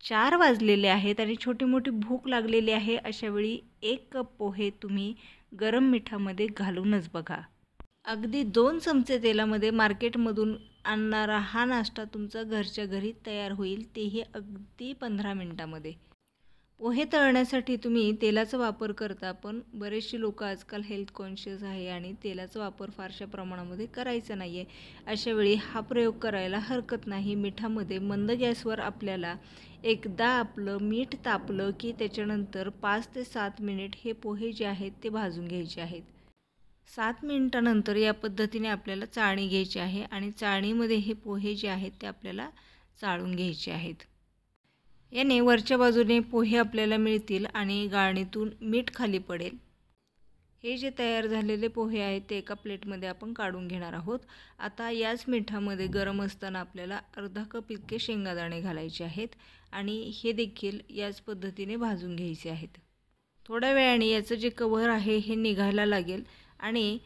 4 वाजलेले आहेत आणि छोटी-मोठी भूक लागलेली आहे. अशा वेळी 1 कप पोहे तुम्ही गरम मिठामध्ये घालूनच बघा. अगदी 2 चमचे तेलामध्ये मार्केटमधून आणणारा हा नाश्ता तुमचा घरच्या घरी तयार होईल, तेही अगदी 15 मिनिटामध्ये. पोहे तळण्यासाठी तुम्ही तेलाचा वापर करता, पण बरेचसे लोकं आजकाल हेल्थ कॉन्शियस आहे आणि तेलाचा वापर फारशा प्रमाणामध्ये करायचा नाही आहे. अशावेळी हा प्रयोग करायला हरकत नाही. मिठामध्ये मंद गॅसवर आपल्याला एकदा आपलं मीठ तापलं की त्याच्यानंतर 5 ते 7 मिनिट हे पोहे जे आहेत ते भाजून घ्यायचे आहेत. 7 मिनिटानंतर या पद्धतीने आपल्याला चाळणी घ्यायची आहे आणि चाळणीमध्ये हे पोहे जे आहेत ते आपल्याला चाळून घ्यायचे आहेत. याने वरच्या बाजूने पोहे आपल्याला मिळतील आणि गाळणीतून मीठ खाली पडेल. हे जे तयार झालेले पोहे आहेत ते एका प्लेटमध्ये आपण काढून घेणार आहोत. आता याच मिठामध्ये गरम असताना आपल्याला अर्धा कप इतके शेंगादाणे घालायचे आहेत आणि हे देखील याच पद्धतीने भाजून घ्यायचे आहेत. थोड्या वेळाने याचं जे कव्हर आहे हे निघायला लागेल आणि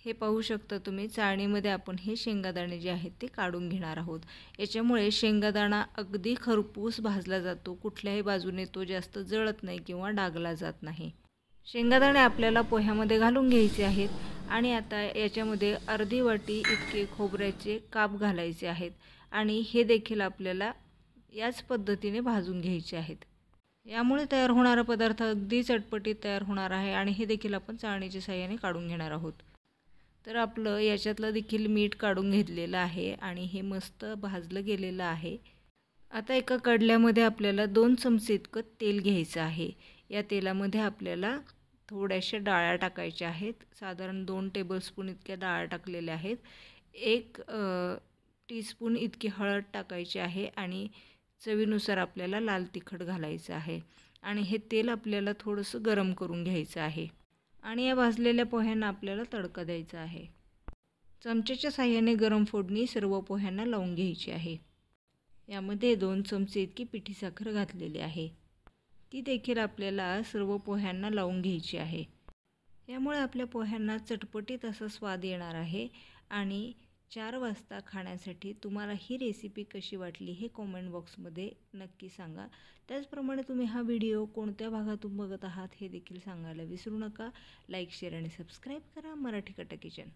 हे पाहू शकता तुम्ही, चाळणीमध्ये आपण हे शेंगादाणे जे आहेत ते काढून घेणार आहोत. याच्यामुळे शेंगादाणा अगदी खरपूस भाजला जातो, कुठल्याही बाजूने तो जास्त जळत नाही किंवा डागला जात नाही. शेंगादाणे आपल्याला पोह्यामध्ये घालून घ्यायचे आहेत आणि आता याच्यामध्ये अर्धी वाटी इतके खोबऱ्याचे काप घालायचे आहेत आणि हे देखील आपल्याला याच पद्धतीने भाजून घ्यायचे आहेत. यामुळे तयार होणारा पदार्थ अगदी चटपटीत तयार होणार आहे आणि हे देखील आपण चाळणीच्या साहाय्याने काढून घेणार आहोत. तर आपलं याच्यातलं देखील मीठ काढून घेतलेलं आहे आणि हे मस्त भाजलं गेलेलं आहे. आता एका कढल्यामध्ये आपल्याला 2 चमचे इतकं तेल घ्यायचं आहे. या तेलामध्ये आपल्याला थोड्याशा डाळ्या टाकायच्या आहेत. साधारण 2 टेबलस्पून इतक्या डाळ्या टाकलेल्या आहेत. 1 टीस्पून इतकी हळद टाकायची आहे आणि चवीनुसार आपल्याला लाल तिखट घालायचं आहे आणि हे तेल आपल्याला थोडंसं गरम करून घ्यायचं आहे आणि या भाजलेल्या पोह्यांना आपल्याला तडका द्यायचा आहे. चमच्याच्या साहाय्याने गरम फोडणी सर्व पोह्यांना लावून घ्यायची आहे. यामध्ये 2 चमचे इतकी पिठी साखर घातलेली आहे. ती देखील आपल्याला सर्व पोह्यांना लावून घ्यायची आहे. यामुळे आपल्या पोह्यांना चटपटीत असा स्वाद येणार आहे आणि 4 वाजता खाण्यासाठी तुम्हाला ही रेसिपी कशी वाटली हे कॉमेंट बॉक्समध्ये नक्की सांगा. त्याचप्रमाणे तुम्ही हा व्हिडिओ कोणत्या भागातून बघत आहात हे देखील सांगायला विसरू नका. लाईक, शेअर आणि सबस्क्राईब करा. मराठी कट्टा किचन.